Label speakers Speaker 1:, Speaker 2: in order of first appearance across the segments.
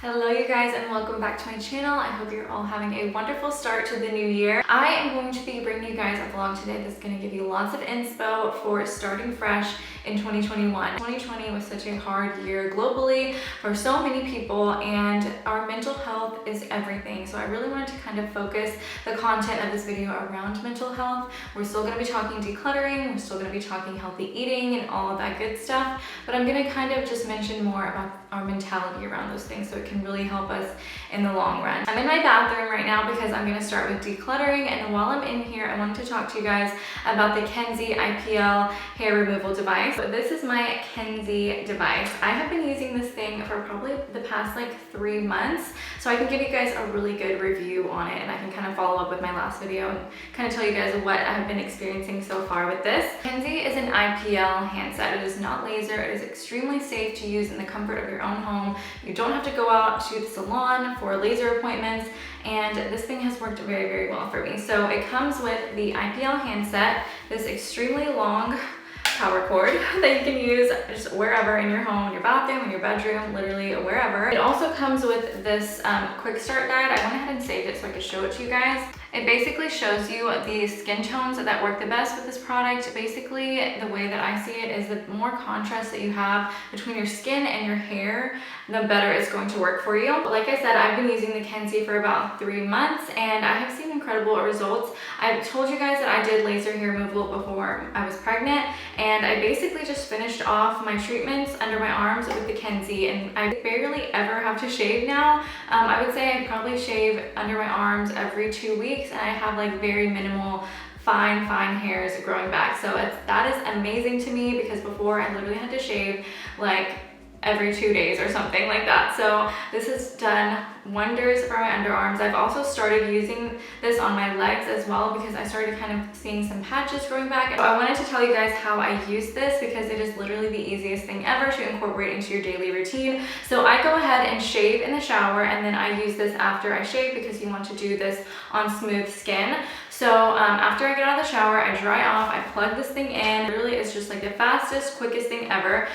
Speaker 1: Hello you guys and welcome back to my channel. I hope you're all having a wonderful start to the new year. I am going to be bringing you guys a vlog today that's going to give you lots of inspo for starting fresh in 2021. 2020 was such a hard year globally for so many people, and our mental health is everything. So I really wanted to kind of focus the content of this video around mental health. We're still going to be talking decluttering, we're still going to be talking healthy eating and all of that good stuff, but I'm going to kind of just mention more about our mentality around those things so it can really help us in the long run. I'm in my bathroom right now because I'm going to start with decluttering, and while I'm in here I wanted to talk to you guys about the Kenzi IPL hair removal device. So this is my Kenzi device. I have been using this thing for probably the past like 3 months, so I can give you guys a really good review on it, and I can kind of follow up with my last video and kind of tell you guys what I've been experiencing so far with this. Kenzi is an IPL handset. It is not laser. It is extremely safe to use in the comfort of your own home. You don't have to go out to the salon for laser appointments, and this thing has worked very, very well for me. So it comes with the IPL handset, this extremely long power cord that you can use just wherever in your home, in your bathroom, in your bedroom, literally wherever. It also comes with this quick start guide. I went ahead and saved it so I could show it to you guys. It basically shows you the skin tones that work the best with this product. Basically, the way that I see it is the more contrast that you have between your skin and your hair, the better it's going to work for you. But like I said, I've been using the Kenzi for about 3 months and I have seen incredible results. I've told you guys that I did laser hair removal before I was pregnant, and I basically just finished off my treatments under my arms with the Kenzi, and I barely ever have to shave now. I would say I probably shave under my arms every 2 weeks, and I have like very minimal fine hairs growing back. So that is amazing to me, because before I literally had to shave like every 2 days or something like that. So this has done wonders for my underarms. I've also started using this on my legs as well, because I started kind of seeing some patches growing back. So I wanted to tell you guys how I use this, because it is literally the easiest thing ever to incorporate into your daily routine. So I go ahead and shave in the shower, and then I use this after I shave, because you want to do this on smooth skin. So after I get out of the shower, I dry off, I plug this thing in. Really, it's just like the fastest, quickest thing ever.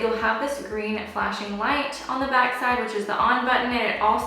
Speaker 1: You'll have this green flashing light on the back side, which is the on button, and it also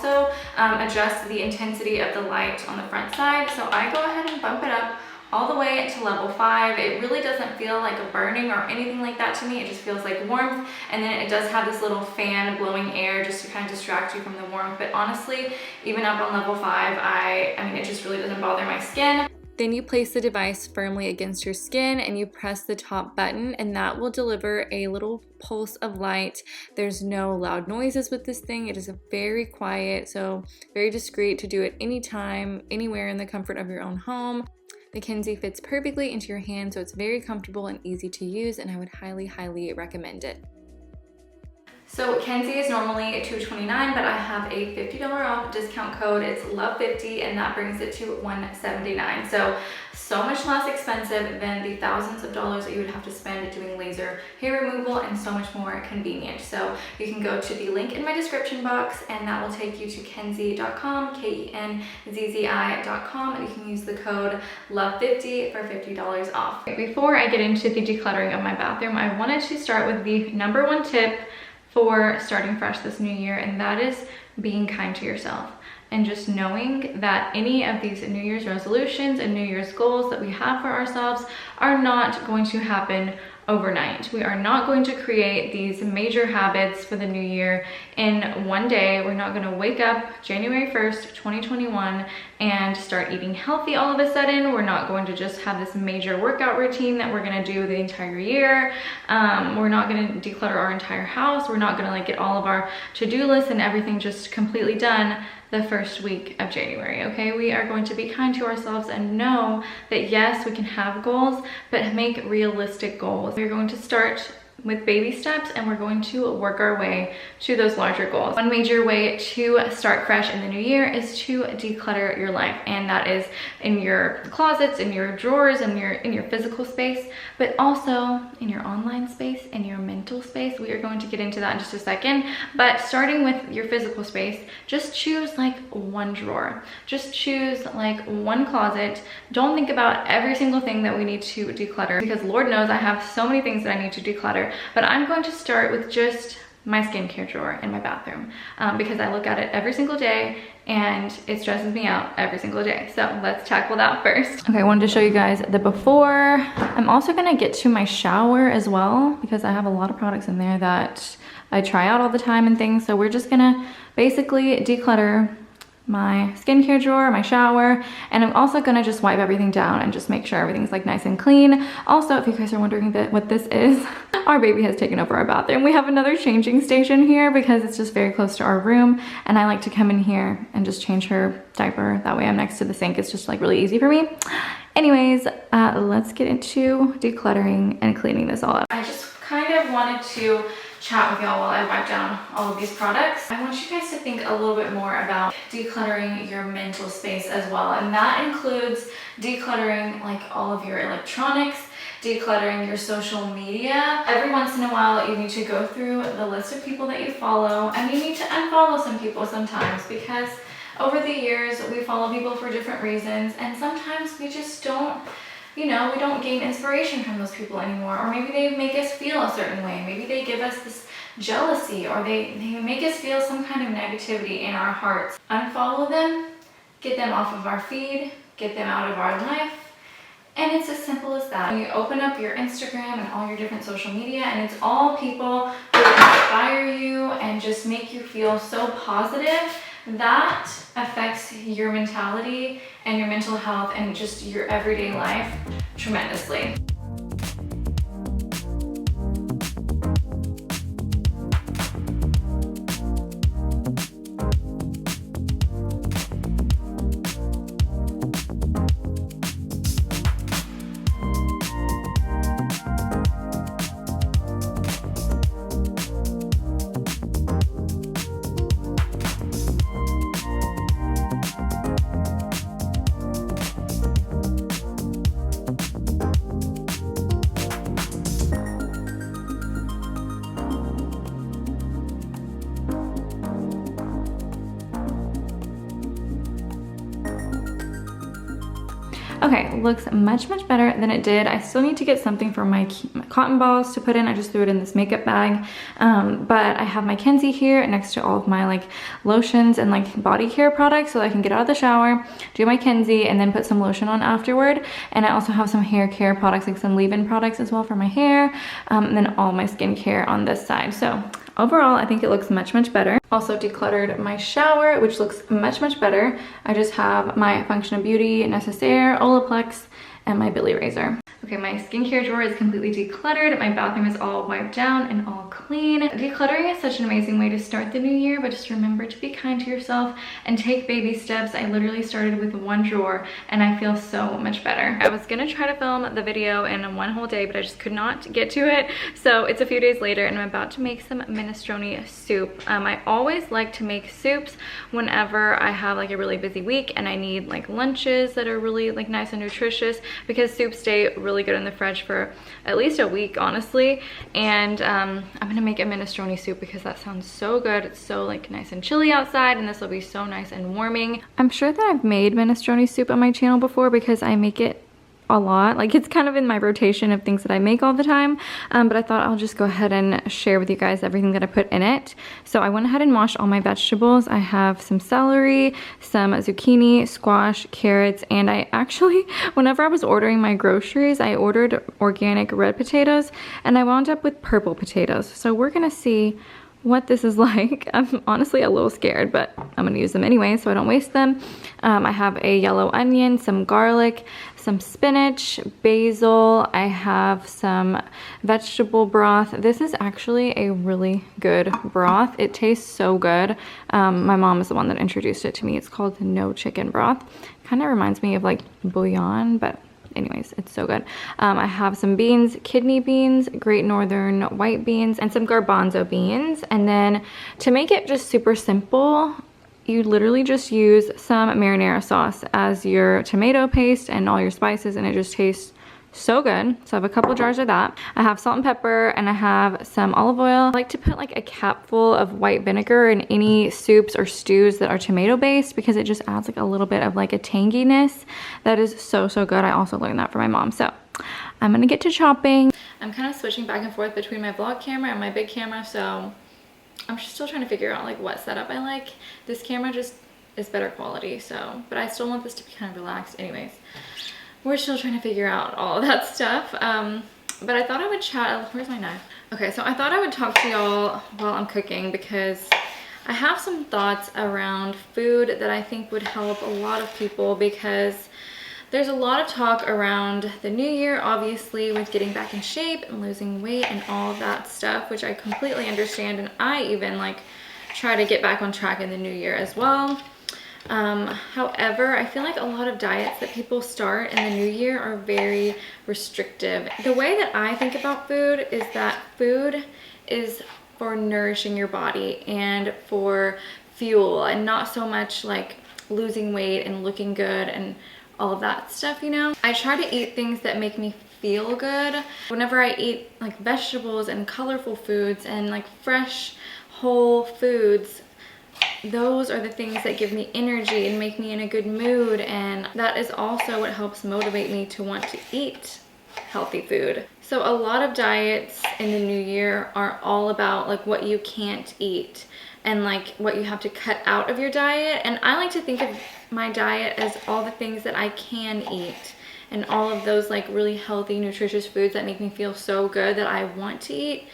Speaker 1: adjusts the intensity of the light on the front side. So I go ahead and bump it up all the way to level 5. It really doesn't feel like a burning or anything like that to me. It just feels like warmth, and then it does have this little fan blowing air just to kind of distract you from the warmth. But honestly, even up on level 5, I mean, it just really doesn't bother my skin. Then you place the device firmly against your skin and you press the top button, and that will deliver a little pulse of light. There's no loud noises with this thing. It is very quiet, so very discreet to do it anytime, anywhere in the comfort of your own home. The Kenzi fits perfectly into your hand, so it's very comfortable and easy to use, and I would highly recommend it. So Kenzi is normally $229, but I have a $50 off discount code. It's LOVE50, and that brings it to $179. So much less expensive than the thousands of dollars that you would have to spend doing laser hair removal, and so much more convenient. So you can go to the link in my description box, and that will take you to kenzi.com, KENZZI.com, and you can use the code LOVE50 for $50 off. Before I get into the decluttering of my bathroom, I wanted to start with the #1 tip for starting fresh this new year, and that is being kind to yourself. And just knowing that any of these New Year's resolutions and New Year's goals that we have for ourselves are not going to happen overnight. We are not going to create these major habits for the new year in one day. We're not going to wake up January 1st, 2021 and start eating healthy all of a sudden. We're not going to just have this major workout routine that we're going to do the entire year. We're not going to declutter our entire house. We're not going to like get all of our to-do lists and everything just completely done the first week of January, okay? We are going to be kind to ourselves and know that yes, we can have goals, but make realistic goals. We're going to start with baby steps, and we're going to work our way to those larger goals. One major way to start fresh in the new year is to declutter your life, and that is in your closets, in your drawers, in your physical space, but also in your online space and your mental space. We are going to get into that in just a second, but starting with your physical space, just choose like one drawer. Just choose like one closet. Don't think about every single thing that we need to declutter, because Lord knows I have so many things that I need to declutter, but I'm going to start with just my skincare drawer in my bathroom because I look at it every single day and it stresses me out every single day. So let's tackle that first. Okay, I wanted to show you guys the before. I'm also gonna get to my shower as well because I have a lot of products in there that I try out all the time and things. So we're just gonna basically declutter my skincare drawer, my shower, and I'm also gonna just wipe everything down and just make sure everything's like nice and clean. Also, if you guys are wondering what this is, our baby has taken over our bathroom. We have another changing station here because it's just very close to our room, and I like to come in here and just change her diaper. That way I'm next to the sink. It's just like really easy for me. Anyways, let's get into decluttering and cleaning this all up. I just kind of wanted to chat with y'all while I wipe down all of these products. I want you guys to think a little bit more about decluttering your mental space as well, and that includes decluttering like all of your electronics, decluttering your social media. Every once in a while you need to go through the list of people that you follow, and you need to unfollow some people sometimes because over the years we follow people for different reasons, and sometimes we just don't, you know, we don't gain inspiration from those people anymore, or maybe they make us feel a certain way. Maybe they give us this jealousy, or they make us feel some kind of negativity in our hearts. Unfollow them, get them off of our feed, get them out of our life, and it's as simple as that. You open up your Instagram and all your different social media, and it's all people who inspire you and just make you feel so positive. That affects your mentality and your mental health and just your everyday life tremendously. Okay, looks much better than it did. I still need to get something for my cotton balls to put in. I just threw it in this makeup bag. But I have my Kenzi here next to all of my like lotions and like body care products so I can get out of the shower, do my Kenzi, and then put some lotion on afterward. And I also have some hair care products, like some leave-in products as well for my hair, and then all my skincare on this side. So overall, I think it looks much better. Also decluttered my shower, which looks much better. I just have my Function of Beauty Necessaire, Olaplex, and my Billy Razor. Okay, my skincare drawer is completely decluttered. My bathroom is all wiped down and all clean. Decluttering is such an amazing way to start the new year, but just remember to be kind to yourself and take baby steps. I literally started with one drawer and I feel so much better. I was gonna try to film the video in one whole day, but I just could not get to it. So it's a few days later and I'm about to make some minestrone soup. I always like to make soups whenever I have like a really busy week and I need like lunches that are really like nice and nutritious, because soups stay really good in the fridge for at least a week, honestly. And I'm gonna make a minestrone soup because that sounds so good. It's so like nice and chilly outside, and this will be so nice and warming. I'm sure that I've made minestrone soup on my channel before because I make it a lot. Like, it's kind of in my rotation of things that I make all the time, but I thought I'll just go ahead and share with you guys everything that I put in it. So I went ahead and washed all my vegetables. I have some celery, some zucchini, squash, carrots, and I actually, whenever I was ordering my groceries, I ordered organic red potatoes and I wound up with purple potatoes. So we're gonna see what this is like. I'm honestly a little scared, but I'm gonna use them anyway so I don't waste them. I have a yellow onion, some garlic, some spinach, basil. I have some vegetable broth. This is actually a really good broth. It tastes so good. My mom is the one that introduced it to me. It's called no chicken broth. Kind of reminds me of like bouillon, but anyways, it's so good. I have some beans, kidney beans, Great Northern white beans, and some garbanzo beans. And then to make it just super simple, you literally just use some marinara sauce as your tomato paste and all your spices, and it just tastes so good. So I have a couple jars of that. I have salt and pepper, and I have some olive oil. I like to put like a capful of white vinegar in any soups or stews that are tomato based because it just adds like a little bit of like a tanginess that is so good. I also learned that from my mom. So I'm gonna get to chopping. I'm kind of switching back and forth between my vlog camera and my big camera, so I'm still trying to figure out like what setup I like. This camera just is better quality, so, but I still want this to be kind of relaxed. Anyways, we're still trying to figure out all of that stuff. But I thought I would chat. Where's my knife? Okay, so I thought I would talk to y'all while I'm cooking because I have some thoughts around food that I think would help a lot of people, because there's a lot of talk around the new year, obviously, with getting back in shape and losing weight and all of that stuff, which I completely understand. And I even like try to get back on track in the new year as well. However, I feel like a lot of diets that people start in the new year are very restrictive. The way that I think about food is that food is for nourishing your body and for fuel, and not so much like losing weight and looking good and all of that stuff, you know? I try to eat things that make me feel good. Whenever I eat like vegetables and colorful foods and like fresh, whole foods, those are the things that give me energy and make me in a good mood, and that is also what helps motivate me to want to eat healthy food. So a lot of diets in the new year are all about like what you can't eat and like what you have to cut out of your diet, and I like to think of my diet as all the things that I can eat and all of those like really healthy, nutritious foods that make me feel so good that I want to eat.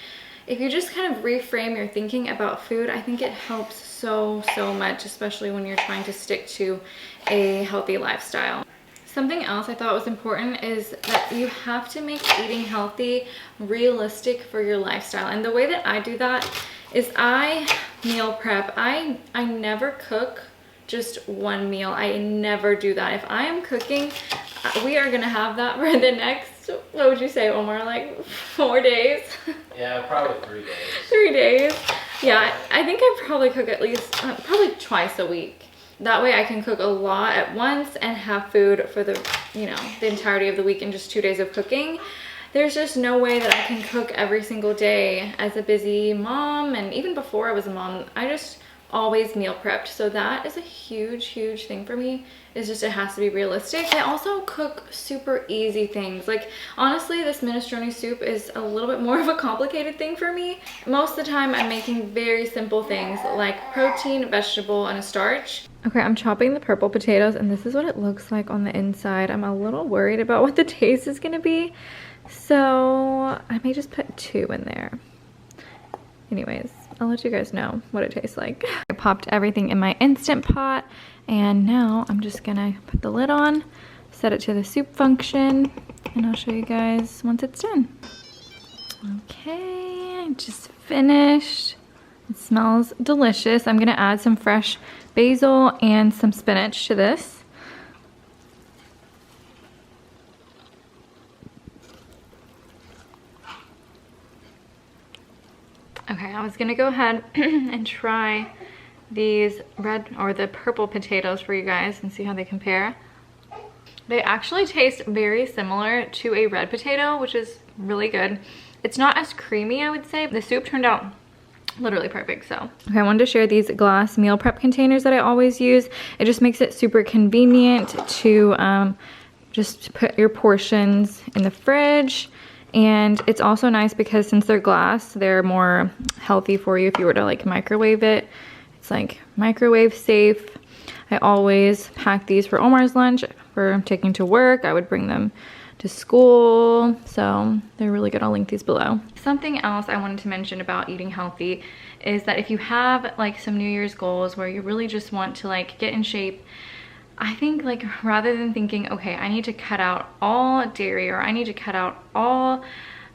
Speaker 1: If you just kind of reframe your thinking about food, I think it helps so much, especially when you're trying to stick to a healthy lifestyle. Something else I thought was important is that you have to make eating healthy realistic for your lifestyle. And the way that I do that is I meal prep. I never cook just one meal. I never do that. If I am cooking, we are gonna have that for the next, what would you say, Omar, like 4 days?
Speaker 2: Yeah, probably 3 days.
Speaker 1: 3 days. Yeah, I think I probably cook at least, probably twice a week. That way I can cook a lot at once and have food for the, you know, the entirety of the week in just 2 days of cooking. There's just no way that I can cook every single day as a busy mom, and even before I was a mom, I just always meal prepped. So that is a huge thing for me, is just it has to be realistic. I also cook super easy things. Like honestly, this minestrone soup is a little bit more of a complicated thing for me. Most of the time I'm making very simple things like protein, vegetable, and a starch. Okay, I'm chopping the purple potatoes, and this is what it looks like on the inside. I'm a little worried about what the taste is gonna be, so I may just put 2 in there. Anyways, I'll let you guys know what it tastes like. I popped everything in my Instant Pot, and now I'm just gonna put the lid on, set it to the soup function, and I'll show you guys once it's done. Okay, I just finished. It smells delicious. I'm gonna add some fresh basil and some spinach to this. Okay, I was gonna go ahead and try these red or the purple potatoes for you guys and see how they compare. They actually taste very similar to a red potato, which is really good. It's not as creamy, I would say. The soup turned out literally perfect. So okay, I wanted to share these glass meal prep containers that I always use. It just makes it super convenient to just put your portions in the fridge. And it's also nice because since they're glass, they're more healthy for you if you were to like microwave it. It's like microwave safe. I always pack these for Omar's lunch for taking to work. I would bring them to school, so they're really good. I'll link these below. Something else I wanted to mention about eating healthy is that if you have like some New Year's goals where you really just want to like get in shape, I think like rather than thinking, okay, I need to cut out all dairy, or I need to cut out all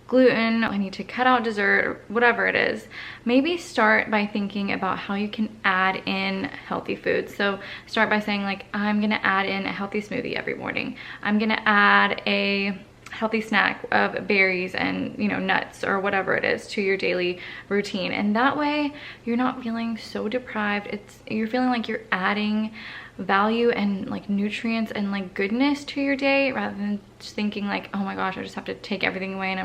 Speaker 1: gluten, I need to cut out dessert, or whatever it is, maybe start by thinking about how you can add in healthy foods. So start by saying like, I'm gonna add in a healthy smoothie every morning. I'm gonna add a healthy snack of berries and, you know, nuts or whatever it is to your daily routine. And that way you're not feeling so deprived. You're feeling like you're adding value and like nutrients and like goodness to your day, rather than just thinking like, oh my gosh, I just have to take everything away and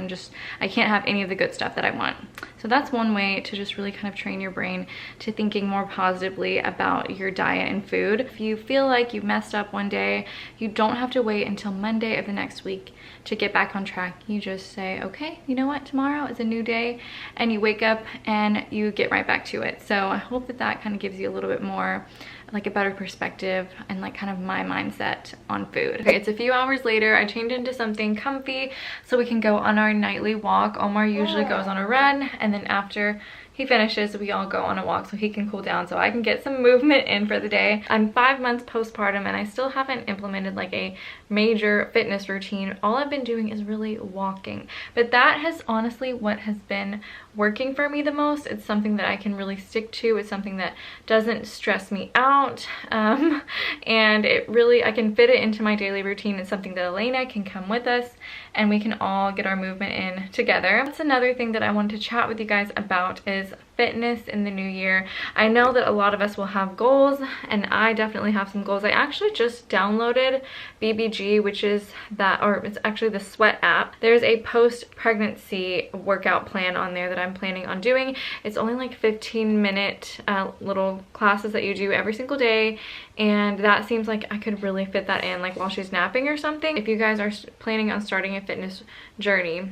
Speaker 1: I can't have any of the good stuff that I want. So that's one way to just really kind of train your brain to thinking more positively about your diet and food. If you feel like you messed up one day, you don't have to wait until Monday of the next week to get get back on track. You just say, okay, you know what, tomorrow is a new day, and you wake up and you get right back to it. So I hope that that kind of gives you a little bit more, like a better perspective and like kind of my mindset on food. Okay, it's a few hours later. I changed into something comfy so we can go on our nightly walk. Omar usually goes on a run, and then after he finishes, we all go on a walk so he can cool down, so I can get some movement in for the day. I'm 5 months postpartum and I still haven't implemented like a major fitness routine. All I've been doing is really walking, but that has honestly what has been working for me the most. It's something that I can really stick to. It's something that doesn't stress me out, and it really, I can fit it into my daily routine. It's something that Elena can come with us and we can all get our movement in together. That's another thing that I wanted to chat with you guys about, is fitness in the new year. I know that a lot of us will have goals, and I definitely have some goals. I actually just downloaded BBG, which is that, or it's actually the Sweat app. There's a post-pregnancy workout plan on there that I'm planning on doing. It's only like 15-minute little classes that you do every single day, and that seems like I could really fit that in like while she's napping or something. If you guys are planning on starting a fitness journey,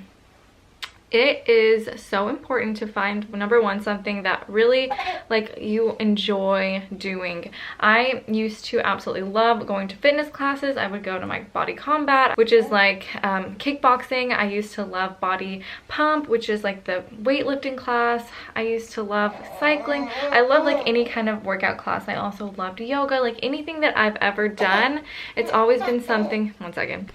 Speaker 1: it is so important to find, number one, something that really like you enjoy doing. I used to absolutely love going to fitness classes. I would go to my body combat, which is like kickboxing. I used to love body pump, which is like the weightlifting class. I used to love cycling. I love like any kind of workout class. I also loved yoga. Like anything that I've ever done, it's always been something, one second.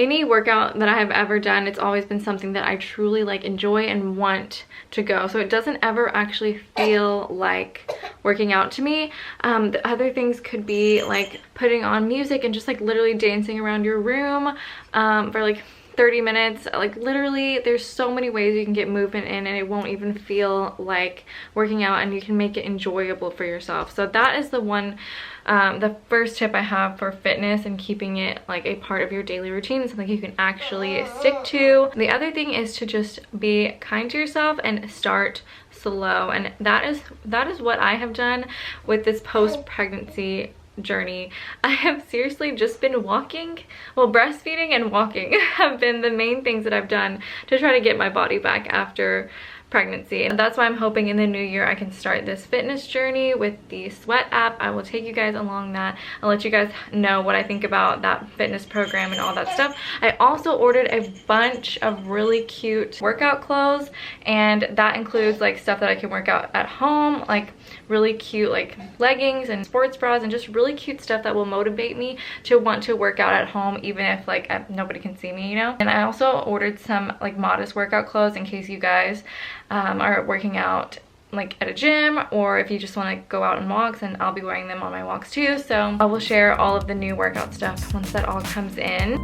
Speaker 1: Any workout that I have ever done, it's always been something that I truly like enjoy and want to go. So it doesn't ever actually feel like working out to me. The other things could be like putting on music and just like literally dancing around your room for like 30 minutes. Like literally there's so many ways you can get movement in and it won't even feel like working out, and you can make it enjoyable for yourself. So that is the one, the first tip I have for fitness and keeping it like a part of your daily routine, something you can actually stick to. The other thing is to just be kind to yourself and start slow, and that is what I have done with this post-pregnancy journey. I have seriously just been walking. Well, breastfeeding and walking have been the main things that I've done to try to get my body back after pregnancy. And that's why I'm hoping in the new year I can start this fitness journey with the Sweat app. I will take you guys along that. I'll let you guys know what I think about that fitness program and all that stuff. I also ordered a bunch of really cute workout clothes, and that includes like stuff that I can work out at home, like really cute like leggings and sports bras and just really cute stuff that will motivate me to want to work out at home, even if like nobody can see me, you know. And I also ordered some like modest workout clothes in case you guys are working out like at a gym, or if you just want to go out on walks, and I'll be wearing them on my walks too. So I will share all of the new workout stuff once that all comes in.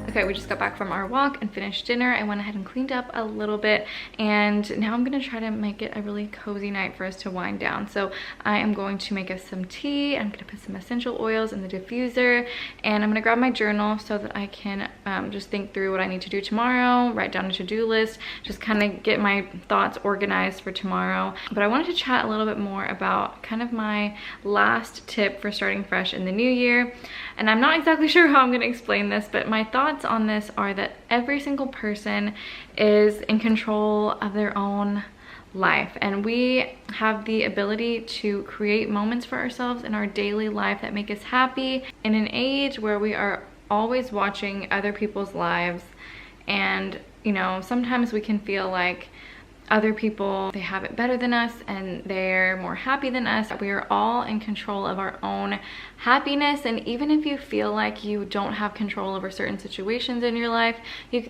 Speaker 1: Okay, we just got back from our walk and finished dinner. I went ahead and cleaned up a little bit, and now I'm gonna try to make it a really cozy night for us to wind down. So I am going to make us some tea. I'm gonna put some essential oils in the diffuser, and I'm gonna grab my journal so that I can just think through what I need to do tomorrow, write down a to-do list, just kind of get my thoughts organized for tomorrow. But I wanted to chat a little bit more about kind of my last tip for starting fresh in the new year. And I'm not exactly sure how I'm gonna explain this, but my thoughts on this are that every single person is in control of their own life, and we have the ability to create moments for ourselves in our daily life that make us happy. In an age where we are always watching other people's lives, and you know, sometimes we can feel like other people, they have it better than us and they're more happy than us. We are all in control of our own happiness, and even if you feel like you don't have control over certain situations in your life,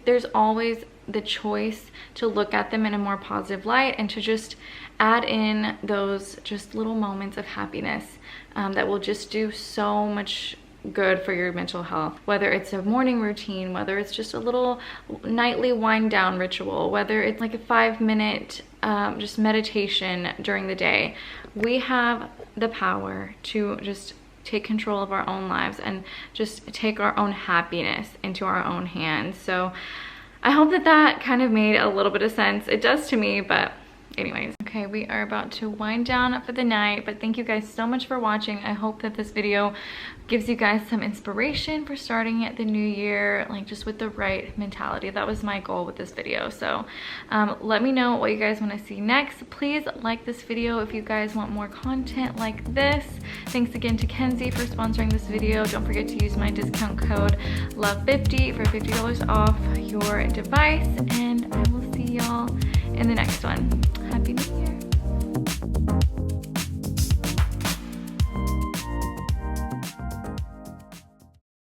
Speaker 1: there's always the choice to look at them in a more positive light and to just add in those just little moments of happiness that will just do so much good for your mental health. Whether it's a morning routine, whether it's just a little nightly wind down ritual, whether it's like a 5-minute just meditation during the day, we have the power to just take control of our own lives and just take our own happiness into our own hands. So I hope that that kind of made a little bit of sense. It does to me, but anyways. Okay, we are about to wind down for the night, but thank you guys so much for watching. I hope that this video gives you guys some inspiration for starting at the new year, like just with the right mentality. That was my goal with this video. So let me know what you guys want to see next. Please like this video if you guys want more content like this. Thanks again to Kenzi for sponsoring this video. Don't forget to use my discount code LOVE50 for $50 off your device, and I will see y'all in the next one. Happy New Year.